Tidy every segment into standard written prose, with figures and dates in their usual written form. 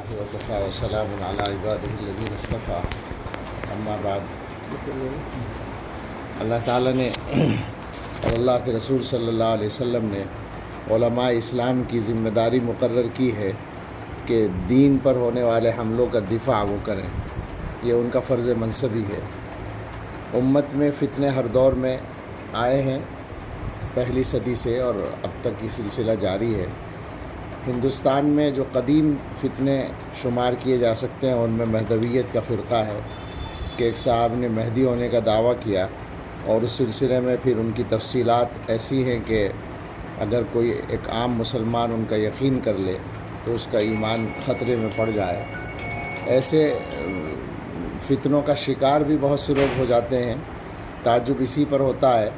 اللہ وکفا وسلام علی عبادہ الذین اصطفیٰ اما بعد۔ اللہ تعالیٰ نے اور اللہ کے رسول صلی اللہ علیہ وسلم نے علماء اسلام کی ذمہ داری مقرر کی ہے کہ دین پر ہونے والے حملوں کا دفاع وہ کریں، یہ ان کا فرض منصبی ہے۔ امت میں فتنے ہر دور میں آئے ہیں، پہلی صدی سے اور اب تک یہ سلسلہ جاری ہے۔ ہندوستان میں جو قدیم فتنے شمار کیے جا سکتے ہیں ان میں مہدویت کا فرقہ ہے کہ ایک صاحب نے مہدی ہونے کا دعویٰ کیا، اور اس سلسلے میں پھر ان کی تفصیلات ایسی ہیں کہ اگر کوئی ایک عام مسلمان ان کا یقین کر لے تو اس کا ایمان خطرے میں پڑ جائے۔ ایسے فتنوں کا شکار بھی بہت سے لوگ ہو جاتے ہیں۔ تعجب اسی پر ہوتا ہے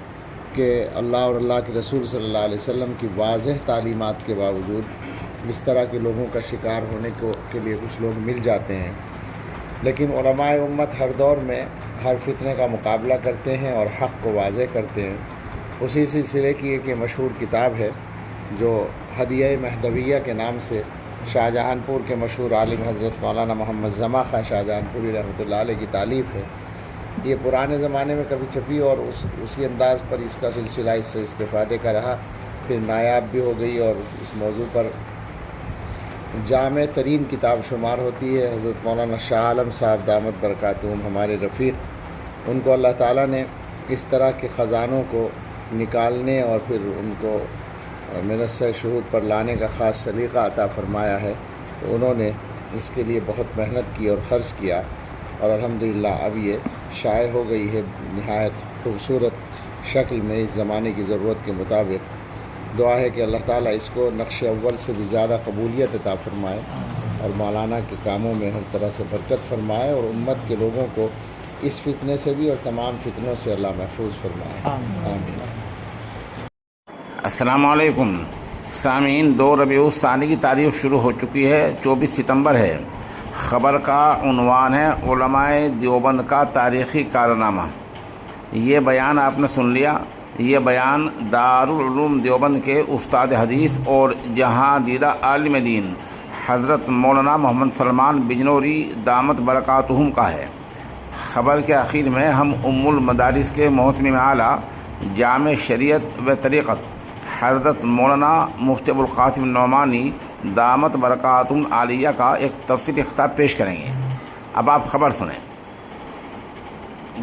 کہ اللہ اور اللہ کے رسول صلی اللہ علیہ وسلم کی واضح تعلیمات کے باوجود اس طرح کے لوگوں کا شکار ہونے کے لیے کچھ لوگ مل جاتے ہیں۔ لیکن علماء امت ہر دور میں ہر فتنے کا مقابلہ کرتے ہیں اور حق کو واضح کرتے ہیں۔ اسی سلسلے کی ایک یہ مشہور کتاب ہے جو ہدیہ مہدویہ کے نام سے شاہجہان پور کے مشہور عالم حضرت مولانا محمد زماں خاں شاہجہان پوری رحمۃ اللہ علیہ کی تالیف ہے۔ یہ پرانے زمانے میں کبھی چھپی اور اسی انداز پر اس کا سلسلہ اس سے استفادے کا رہا، پھر نایاب بھی ہو گئی اور اس موضوع پر جامع ترین کتاب شمار ہوتی ہے۔ حضرت مولانا شاہ عالم صاحب دامت برکاتہم ہمارے رفیق، ان کو اللہ تعالیٰ نے اس طرح کے خزانوں کو نکالنے اور پھر ان کو منصہ شہود پر لانے کا خاص سلیقہ عطا فرمایا ہے، تو انہوں نے اس کے لیے بہت محنت کی اور خرچ کیا، اور الحمدللہ اب یہ شائع ہو گئی ہے نہایت خوبصورت شکل میں اس زمانے کی ضرورت کے مطابق۔ دعا ہے کہ اللہ تعالیٰ اس کو نقش اول سے بھی زیادہ قبولیت عطا فرمائے اور مولانا کے کاموں میں ہر طرح سے برکت فرمائے، اور امت کے لوگوں کو اس فتنے سے بھی اور تمام فتنوں سے اللہ محفوظ فرمائے، آمین۔ السلام علیکم سامعین، 2 ربیع الثانی کی تاریخ شروع ہو چکی ہے، 24 ستمبر ہے۔ خبر کا عنوان ہے علماء دیوبند کا تاریخی کارنامہ۔ یہ بیان آپ نے سن لیا، یہ بیان دارالعلوم دیوبند کے استاد حدیث اور جہاں دیدہ عالم دین حضرت مولانا محمد سلمان بجنوری دامت برکاتہم کا ہے۔ خبر کے آخر میں ہم ام المدارس کے محتمم اعلیٰ جامع شریعت و طریقت حضرت مولانا مفتی ابوالقاسم نعمانی دامت برکاتہم عالیہ کا ایک تفصیلی خطاب پیش کریں گے۔ اب آپ خبر سنیں۔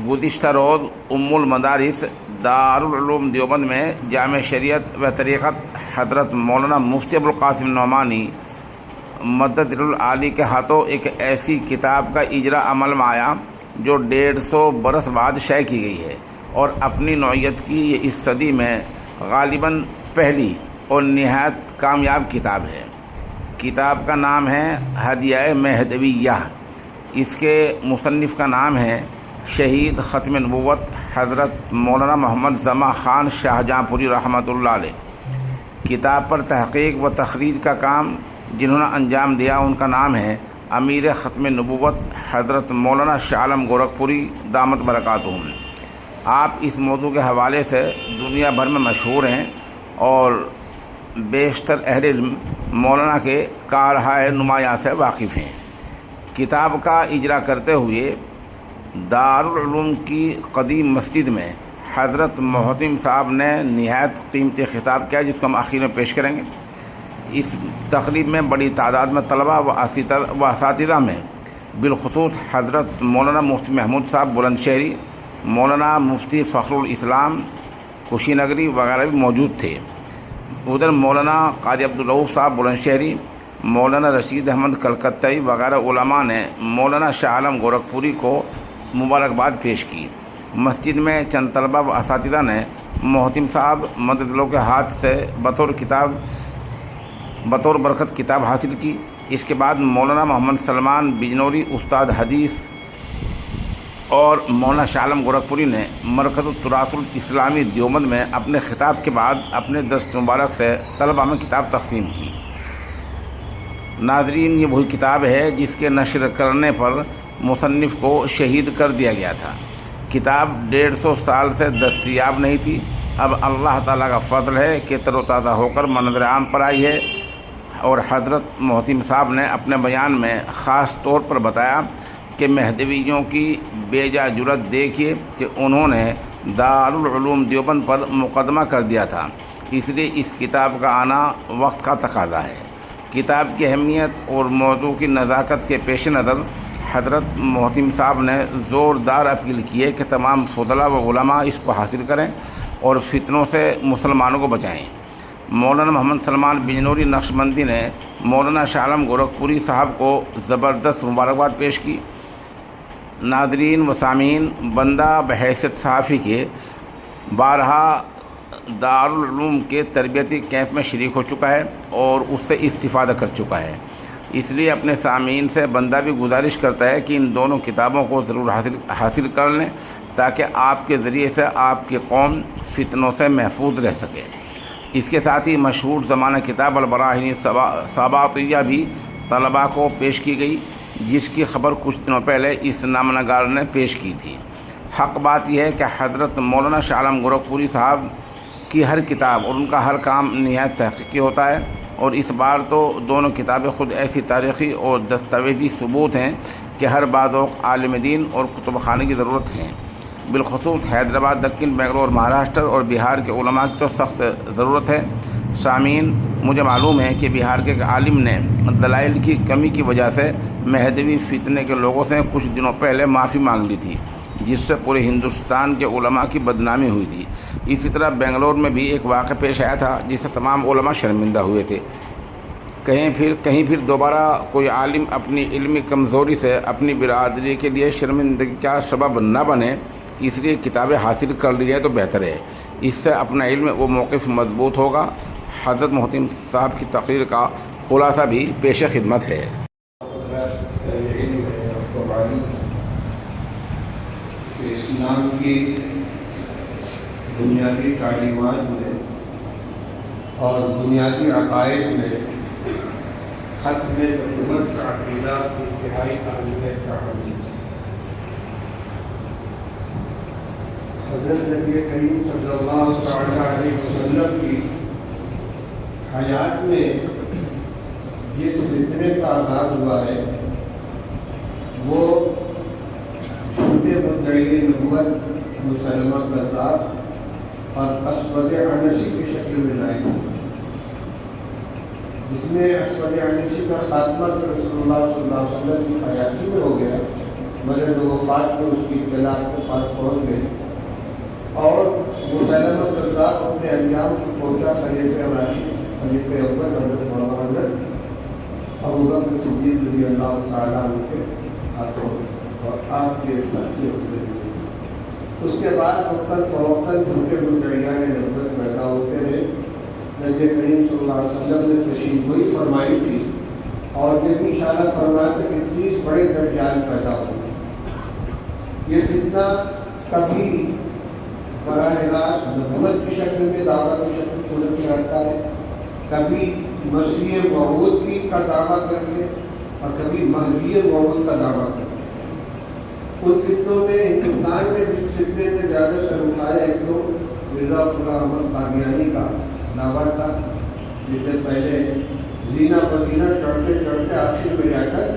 گزشتہ روز ام المدارس دارالعلوم دیوبند میں جامع شریعت و طریقت حضرت مولانا مفتی ابوالقاسم نعمانی مدد العالی کے ہاتھوں ایک ایسی کتاب کا اجرا عمل میں آیا جو 150 برس بعد شائع کی گئی ہے، اور اپنی نوعیت کی یہ اس صدی میں غالباً پہلی اور نہایت کامیاب کتاب ہے۔ کتاب کا نام ہے ہدیہ مہدویہ۔ اس کے مصنف کا نام ہے شہید ختم نبوت حضرت مولانا محمد زماں خان شاہجہاں پوری رحمۃ اللہ علیہ۔ کتاب پر تحقیق و تخریج کا کام جنہوں نے انجام دیا ان کا نام ہے امیر ختم نبوت حضرت مولانا شاہ عالم گورکھپوری دامت برکاتہم۔ آپ اس موضوع کے حوالے سے دنیا بھر میں مشہور ہیں اور بیشتر اہل علم مولانا کے کارہائے نمایاں سے واقف ہیں۔ کتاب کا اجرا کرتے ہوئے دارالعلوم کی قدیم مسجد میں حضرت محتم صاحب نے نہایت قیمتی خطاب کیا، جس کو ہم آخر میں پیش کریں گے۔ اس تقریب میں بڑی تعداد میں طلباء و اساتذہ میں بالخصوص حضرت مولانا مفتی محمود صاحب بلند شہری، مولانا مفتی فخر الاسلام کشی نگری وغیرہ بھی موجود تھے۔ ادھر مولانا قاضی عبدالرؤوف صاحب بلند شہری، مولانا رشید احمد کلکتائی وغیرہ علماء نے مولانا شاہ عالم گورکھپوری کو مبارکباد پیش کی۔ مسجد میں چند طلباء و اساتذہ نے محتم صاحب مدد کے ہاتھ سے بطور برکت کتاب حاصل کی۔ اس کے بعد مولانا محمد سلمان بجنوری استاد حدیث اور مولانا شاہ عالم گورکھپوری نے مرکز التراث الاسلامی دیوبند میں اپنے خطاب کے بعد اپنے دست مبارک سے طلباء میں کتاب تقسیم کی۔ ناظرین، یہ وہی کتاب ہے جس کے نشر کرنے پر مصنف کو شہید کر دیا گیا تھا۔ کتاب 150 سال سے دستیاب نہیں تھی، اب اللہ تعالیٰ کا فضل ہے کہ تر و تازہ ہو کر منظر عام پر آئی ہے۔ اور حضرت محتم صاحب نے اپنے بیان میں خاص طور پر بتایا کہ مہدویوں کی بیجا جرت دیکھیے کہ انہوں نے دارالعلوم دیوبند پر مقدمہ کر دیا تھا، اس لیے اس کتاب کا آنا وقت کا تقاضا ہے۔ کتاب کی اہمیت اور موضوع کی نزاکت کے پیش نظر حضرت محتم صاحب نے زوردار اپیل کی ہے کہ تمام فضلاء و علماء اس کو حاصل کریں اور فتنوں سے مسلمانوں کو بچائیں۔ مولانا محمد سلمان بجنوری نقشبندی نے مولانا شاہ عالم گورکھپوری صاحب کو زبردست مبارکباد پیش کی۔ ناظرین و سامعین، بندہ بحیثیت صحافی کے بارہا دارالعلوم کے تربیتی کیمپ میں شریک ہو چکا ہے اور اس سے استفادہ کر چکا ہے، اس لیے اپنے سامعین سے بندہ بھی گزارش کرتا ہے کہ ان دونوں کتابوں کو ضرور حاصل کر لیں تاکہ آپ کے ذریعے سے آپ کی قوم فتنوں سے محفوظ رہ سکے۔ اس کے ساتھ ہی مشہور زمانہ کتاب البراہین ثباتیہ بھی طلباء کو پیش کی گئی، جس کی خبر کچھ دنوں پہلے اس نامہ نگار نے پیش کی تھی۔ حق بات یہ ہے کہ حضرت مولانا شاہ عالم گورکھپوری صاحب کی ہر کتاب اور ان کا ہر کام نہایت تحقیقی ہوتا ہے، اور اس بار تو دونوں کتابیں خود ایسی تاریخی اور دستاویزی ثبوت ہیں کہ ہر بعض اوقات عالم دین اور کتب خانے کی ضرورت ہے۔ بالخصوص حیدرآباد، دکن بنگلور، مہاراشٹر اور بہار کے علماء کی تو سخت ضرورت ہے۔ سامعین، مجھے معلوم ہے کہ بہار کے ایک عالم نے دلائل کی کمی کی وجہ سے مہدوی فتنے کے لوگوں سے کچھ دنوں پہلے معافی مانگ لی تھی، جس سے پورے ہندوستان کے علماء کی بدنامی ہوئی تھی۔ اسی طرح بنگلور میں بھی ایک واقعہ پیش آیا تھا جس سے تمام علماء شرمندہ ہوئے تھے۔ کہیں پھر دوبارہ کوئی عالم اپنی علمی کمزوری سے اپنی برادری کے لیے شرمندگی کا سبب نہ بنے، اس لیے کتابیں حاصل کر لی جائیں تو بہتر ہے، اس سے اپنا علم و موقف مضبوط ہوگا۔ حضرت محتم صاحب کی تقریر کا خلاصہ بھی پیش خدمت ہے۔ اسلام کی بنیادی تعلیمات میں اور بنیادی عقائد میں ختم نبوت کا عقیدہ انتہائی اہمیت کا حامل ہے۔ حضرت نبی کریم صلی اللہ تعالیٰ علیہ وسلم کی حیات میں جس فتنے کا آغاز ہوا ہے وہ جھوٹے مدعی نبوت مسلمہ کذاب اور اسود عنسی کی شکل میں لائی ہوئی، جس میں اسود عنسی کا خاتمہ تو رسول اللہ صلی اللہ علیہ وسلم کی حیاتی میں ہو گیا، مگر وفات میں اس کی اطلاع کے پاس پہنچ گئی، اور مسلمہ کذاب اپنے انجام سے پہنچا خلیفہ راشد، خلیفہ اول حضرت ابوبکر صدیق رضی اللہ تعالیٰ عنہ کے ہاتھوں اور آپ کے ساتھی ہوتے ہوئے۔ اس کے بعد وقتاً فوقتاً جھوٹے مدعیان نبوت پیدا ہوتے رہے۔ نبی کریم صلی اللہ علیہ وسلم نے تشریح گوئی فرمائی تھی اور یہ بھی اشارہ فرمایا تھا کہ 30 بڑے دجال پیدا ہوئے۔ یہ فتنہ کبھی براہ راست نبوت کی شکل میں، دعویٰ کی شکل میں صورت میں آتا ہے، کبھی مسیح موعود کی کا دعویٰ کر کے اور کبھی مہدی موعود کا دعویٰ کر کے۔ ان فتنوں میں ہندوستان میں جس فتنے نے زیادہ سر اٹھایا ایک تو مرزا غلام احمد قادیانی کا دعویٰ تھا، جس نے پہلے زینہ پزینہ چڑھتے چڑھتے آخر میں جا کر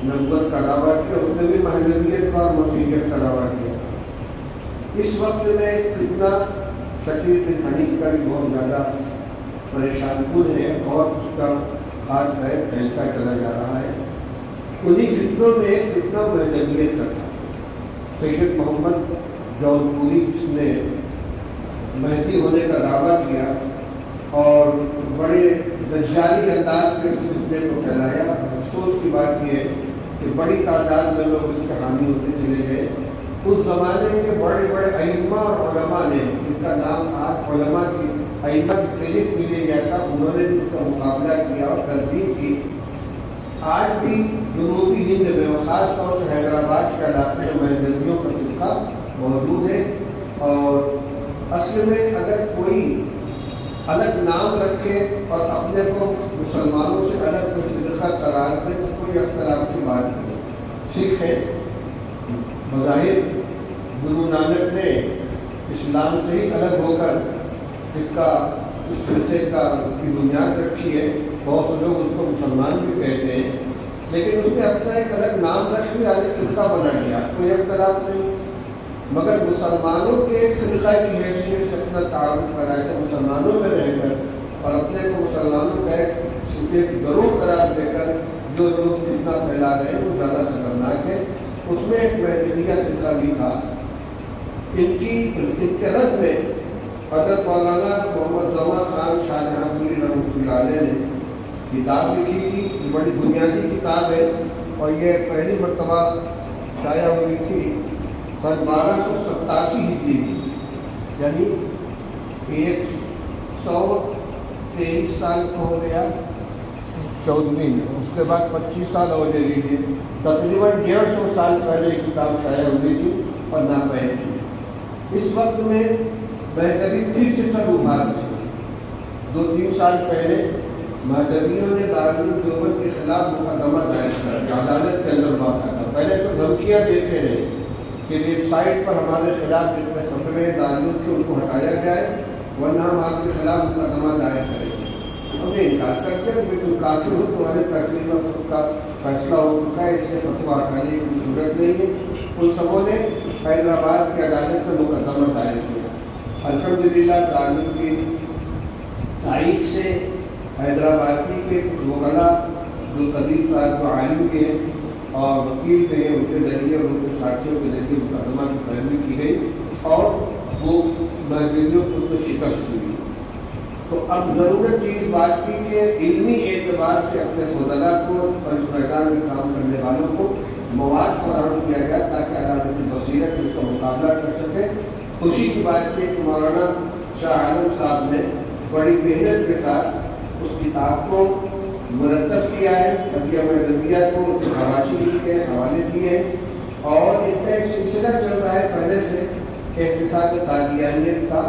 نبوت کا دعویٰ کیا، اس نے بھی مہدویت کا اور مسیحیت کا دعویٰ کیا تھا۔ اس وقت میں ایک فتنہ شکیل بن حنیف کا بھی بہت زیادہ پریشان کن ہے اور اس کا ہاتھ پیر پھیلتا چلا جا رہا ہے۔ انہی فتنوں میں ایک فتنہ مہدویت کا تھا۔ سید محمد جونپوری جس نے مہدی ہونے کا دعویٰ کیا اور بڑے دجالی انداز میں اس فتنے کو پھیلایا۔ افسوس کی بات یہ ہے کہ بڑی تعداد میں لوگ اس کے حامی ہوتے چلے گئے۔ اس زمانے کے بڑے بڑے ائمہ اور علماء نے، جن کا نام آج علماء کی ائمہ کی فہرست میں لیا گیا تھا، انہوں نے بھی اس کا مقابلہ کیا اور تردید کی۔ آج بھی جنوبی ہند میں اور خاص طور سے حیدرآباد کے علاقے میں مہدویوں کا فرقہ موجود ہے، اور اصل میں اگر کوئی الگ نام رکھے اور اپنے کو مسلمانوں سے الگ کوئی فرقہ قرار دے تو کوئی اختلاف کی بات نہیں۔ سکھ ہے، مذاہب گرو نانک نے اسلام سے ہی الگ ہو کر اس فرقے کی بنیاد رکھی ہے، بہت سے لوگ اس کو مسلمان بھی کہتے ہیں، لیکن اس نے اپنا ایک الگ نام رکھ کے الگ فرقہ بنا لیا، کوئی اختلاف نہیں، مگر مسلمانوں کے ایک فرقہ کی حیثیت سے اپنا تعارف کرایا تھا، مسلمانوں میں رہ کر اور اپنے کو مسلمانوں کا ایک گروہ قرار دے کر جو لوگ فتنہ پھیلا رہے ہیں وہ زیادہ خطرناک ہے۔ اس میں ایک مہدویہ فرقہ بھی تھا، ان کے رد میں حضرت مولانا محمد زمان خان شاہ جہاں پوری رحمۃ اللہ علیہ نے کتاب لکھی تھی، یہ بڑی بنیادی کتاب ہے اور یہ پہلی مرتبہ شائع ہوئی تھی سن 1287 ہجری کی، یعنی 123 سال تو ہو گیا 14ویں میں، اس کے بعد 25 سال اور لے لیجیے، تقریباً 150 سال پہلے یہ کتاب شائع ہوئی تھی اور ناپید تھی۔ اس وقت میں مہدوی پھر سے سر ابھار گئی۔ 2-3 سال پہلے مہدویوں نے دارالعلوم دیوبند کے خلاف مقدمہ دائر کر دیا، عدالت کے اندر واقع تھا۔ پہلے تو دھمکیاں دیتے رہے کہ ویب سائٹ پر ہمارے خلاف جتنے فتوے دارالعلوم کے ان کو ہٹایا جائے ورنہ ہم آپ کے خلاف مقدمہ دائر کریں گے۔ ہم نے انکار کرتے ہیں کہ تم کافی ہو، تمہارے تقریر میں کا فیصلہ ہو چکا ہے، اس لیے فتویٰ ہٹانے کی کوئی ضرورت نہیں ہے۔ ان سبوں نے حیدرآباد کی عدالت میں مقدمہ دائر کیا۔ الحمدللہ دارالعلوم کی تائید سے حیدرآبادی کے کچھ وکلا جو قدیر صاحب کو عالم کے اور وکیل کے ہیں، ان کے ذریعے اور ان کے ساتھیوں کے ذریعے مقدمہ کی پیروی کی گئی اور وہ مہدویوں کو اس میں شکست ہوئی۔ تو اب ضرورت تھی اس بات کی کہ علمی اعتبار سے اپنے فضلاء کو اور اس میدان میں کام کرنے والوں کو مواد فراہم کیا گیا تاکہ علامت بصیرت اس کا مقابلہ کر سکے۔ خوشی کی بات ہے کہ مولانا شاہ عالم صاحب نے بڑی محنت کے ساتھ اس کتاب کو مرتب کیا ہے، قضیہ مہدویہ کو حواشی لکھے ہیں، حوالے دیے ہیں اور ان کا ایک سلسلہ چل رہا ہے پہلے سے احتساب قادیانیت کا،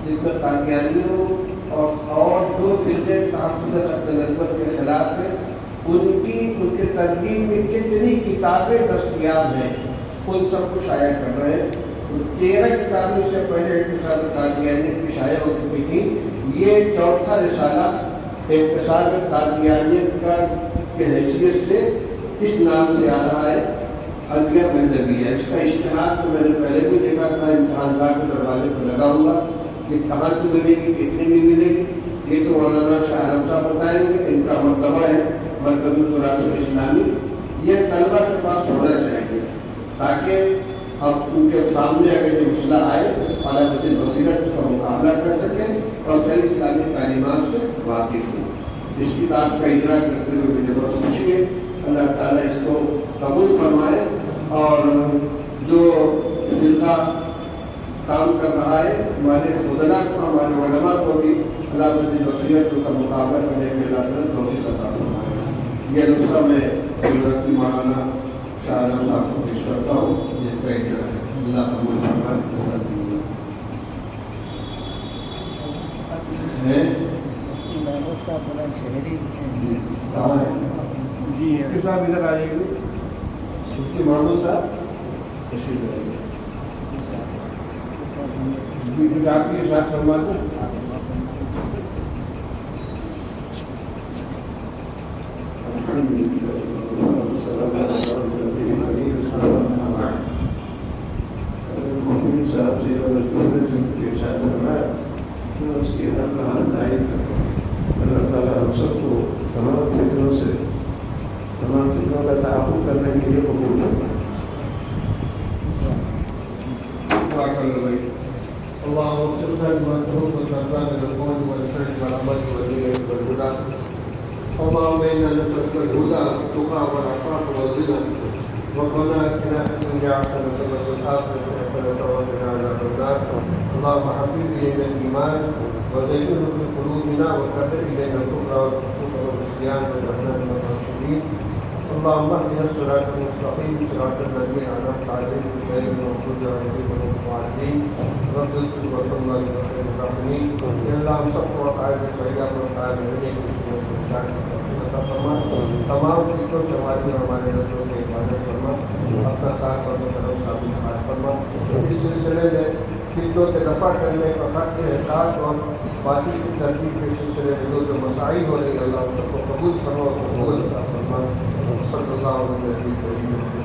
جس میں قادیانیوں اور جو فرقے تحفظ ختم نبوت کے خلاف ہیں ان کے ترغیب میں کتنی کتابیں دستیاب ہیں ان سب کو شائع کر رہے ہیں۔ 13 کتابیں اس سے پہلے احتساب قادیانیت کی شائع ہو چکی تھیں، یہ چوتھا رسالہ احتساب قادیانیت کا کی حیثیت سے اس نام سے آ رہا ہے، عدلیہ مہدویہ۔ اس کا اشتہار تو میں نے پہلے بھی دیکھا تھا امتحان گاہ کے دروازے پر لگا ہوا کہ کہاں سے ملے گی، کتنے میں ملے گی، یہ تو مولانا شاہ عالم صاحب بتائیں گے، ان کا مرتبہ ہے مرکز التراث الاسلامی، یہ طلبہ کے پاس ہونا چاہیے تاکہ اب ان کے سامنے اگر یہ مسئلہ آئے علامت بصیرت کا مقابلہ کر سکیں اور صحیح اسلامی تعلیمات سے واقف ہوں۔ اس کتاب کا اجرا کرتے ہوئے مجھے بہت خوشی ہے، اللہ تعالیٰ اس کو قبول فرمائے اور جو فرقہ کام کر رہا ہے ہمارے فضلاء کو، ہمارے علماء کو بھی علامت بصیرت کا مقابلہ کرنے کے اللہ تعالیٰ توفیق عطا فرمائے۔ یہ نسخہ میں حضرت مولانا شاہ عالم صاحب کو پیش کرتا ہوں، جس کا اجرا ہے، اللہ قبول فرمائے۔ مفتی محمود صاحب بلند شہری کہاں ہے؟ جی مفتی صاحب ادھر آئیے گے، مفتی محمود صاحب تشریف لائیے، آپ کے ساتھ فرمان دیں۔ صاحب سے اور کے ساتھ اس کی ہر حال دائر اللہ تعالیٰ ہم سب کو تمام فتنوں کا تعاقب کرنے کے لیے قبول کرنا ہے۔ اللهم وفقنا لما تحب وترضى من القول والفعل والعمل والنية والهدى. اللهم انا نسألك الهدى والتقى والعفاف والغنى. ربنا اتنا في الدنيا حسنة وفي الآخرة حسنة وقنا عذاب النار. اللهم حبب إلينا الإيمان وزينه في قلوبنا وكره إلينا الكفر والفسوق والعصيان واجعلنا من الراشدين. اللهم اهدنا الصراط المستقيم صراط الذين أنعمت عليهم غير المغضوب عليهم ولا الضالين. رب اغفر وارحمنا يا خير الراحمين. یا اللہ ہم سب کو عقائد صحیحہ پر قائم رہنے کی شان عطا فرما، تمام فکروں سے ہماری اور ہمارے نسلوں کی حفاظت فرما، اپنا خاص طور پر کرم ثابت فرما۔ اس سلسلے میں خطوں کے دفع کرنے کا حق کے احساس اور باطل کی ترتیب کے سلسلے میں جو مسائل ہو رہی ہے اللہ ان سب کو قبول فرما اور قبول عطا فرما صلی اللہ علیہ وسلم.